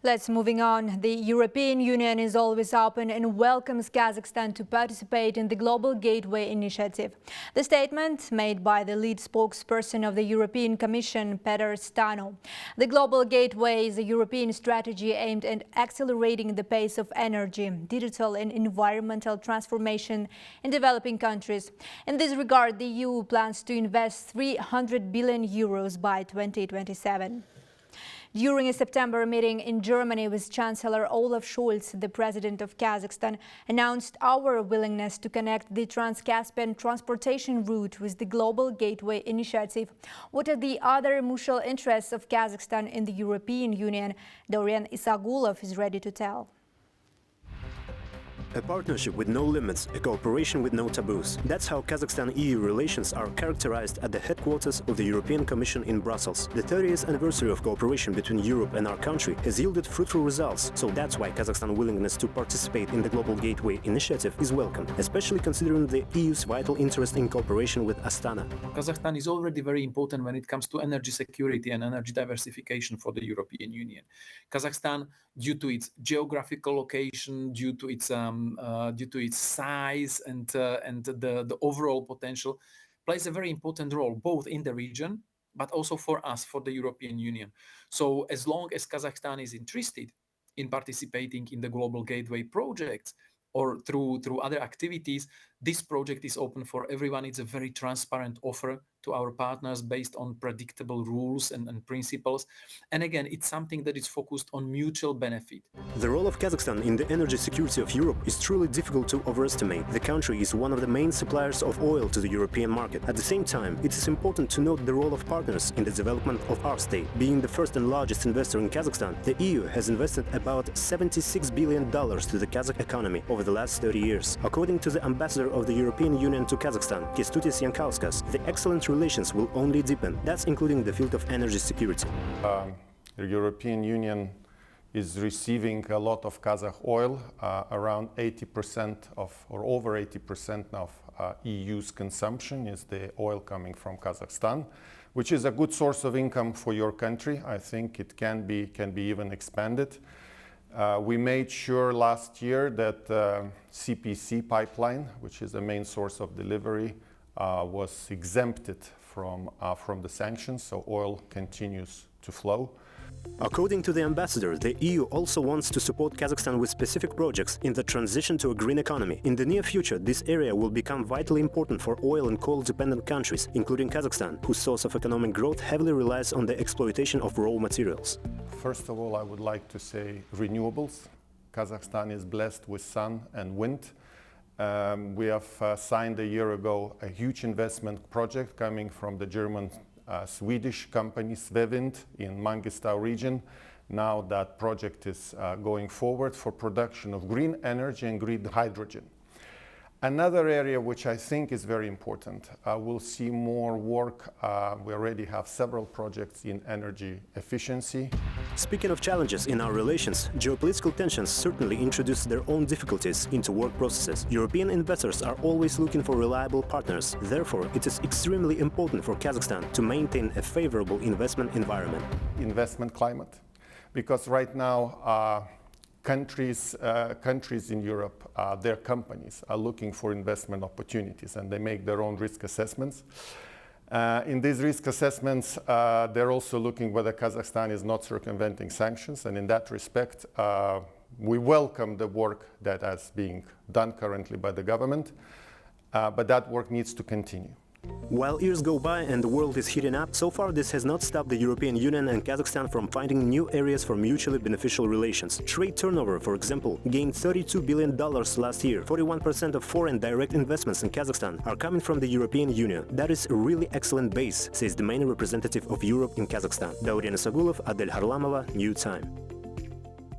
Let's moving on. The European Union is always open and welcomes Kazakhstan to participate in the Global Gateway initiative. The statement made by the lead spokesperson of the European Commission, Peter Stano. The Global Gateway is a European strategy aimed at accelerating the pace of energy, digital and environmental transformation in developing countries. In this regard, the EU plans to invest 300 billion euros by 2027. During a September meeting in Germany with Chancellor Olaf Scholz, the president of Kazakhstan announced our willingness to connect the Trans-Caspian transportation route with the Global Gateway initiative. What are the other mutual interests of Kazakhstan in the European Union? Dorian Isagulov is ready to tell. A partnership with no limits, a cooperation with no taboos. That's how Kazakhstan-EU relations are characterized at the headquarters of the European Commission in Brussels. The 30th anniversary of cooperation between Europe and our country has yielded fruitful results, so that's why Kazakhstan's willingness to participate in the Global Gateway initiative is welcome, especially considering the EU's vital interest in cooperation with Astana. Kazakhstan is already very important when it comes to energy security and energy diversification for the European Union. Kazakhstan, due to its geographical location, due to its size and the overall potential, plays a very important role both in the region but also for us, for the European Union. So as long as Kazakhstan is interested in participating in the Global Gateway project or through other activities, this project is open for everyone. It's a very transparent offer to our partners based on predictable rules and principles. And again, it's something that is focused on mutual benefit. The role of Kazakhstan in the energy security of Europe is truly difficult to overestimate. The country is one of the main suppliers of oil to the European market. At the same time, it is important to note the role of partners in the development of our state. Being the first and largest investor in Kazakhstan, the EU has invested about $76 billion to the Kazakh economy over the last 30 years. According to the ambassador of the European Union to Kazakhstan, Kęstutis Jankauskas, the excellent relations will only deepen. That's including the field of energy security. The European Union is receiving a lot of Kazakh oil, around 80% or over 80% of EU's consumption is the oil coming from Kazakhstan, which is a good source of income for your country. I think it can be even expanded. We made sure last year that CPC pipeline, which is the main source of delivery, was exempted from the sanctions, so oil continues to flow. According to the ambassador, the EU also wants to support Kazakhstan with specific projects in the transition to a green economy. In the near future, this area will become vitally important for oil and coal-dependent countries, including Kazakhstan, whose source of economic growth heavily relies on the exploitation of raw materials. First of all, I would like to say renewables. Kazakhstan is blessed with sun and wind. We have signed a year ago a huge investment project coming from the German Swedish company Svevind in Mangistau region. Now that project is going forward for production of green energy and green hydrogen. Another area which I think is very important, we'll see more work. We already have several projects in energy efficiency. Speaking of challenges in our relations, geopolitical tensions certainly introduce their own difficulties into work processes. European investors are always looking for reliable partners. Therefore, it is extremely important for Kazakhstan to maintain a favorable investment environment. Investment climate, because right now countries in Europe, their companies are looking for investment opportunities and they make their own risk assessments. In these risk assessments, they're also looking whether Kazakhstan is not circumventing sanctions, and in that respect, we welcome the work that is being done currently by the government, but that work needs to continue. While years go by and the world is heating up, so far this has not stopped the European Union and Kazakhstan from finding new areas for mutually beneficial relations. Trade turnover, for example, gained $32 billion last year. 41% of foreign direct investments in Kazakhstan are coming from the European Union. That is a really excellent base, says the main representative of Europe in Kazakhstan. Dorian Isagulov, Adel Harlamova, New Time.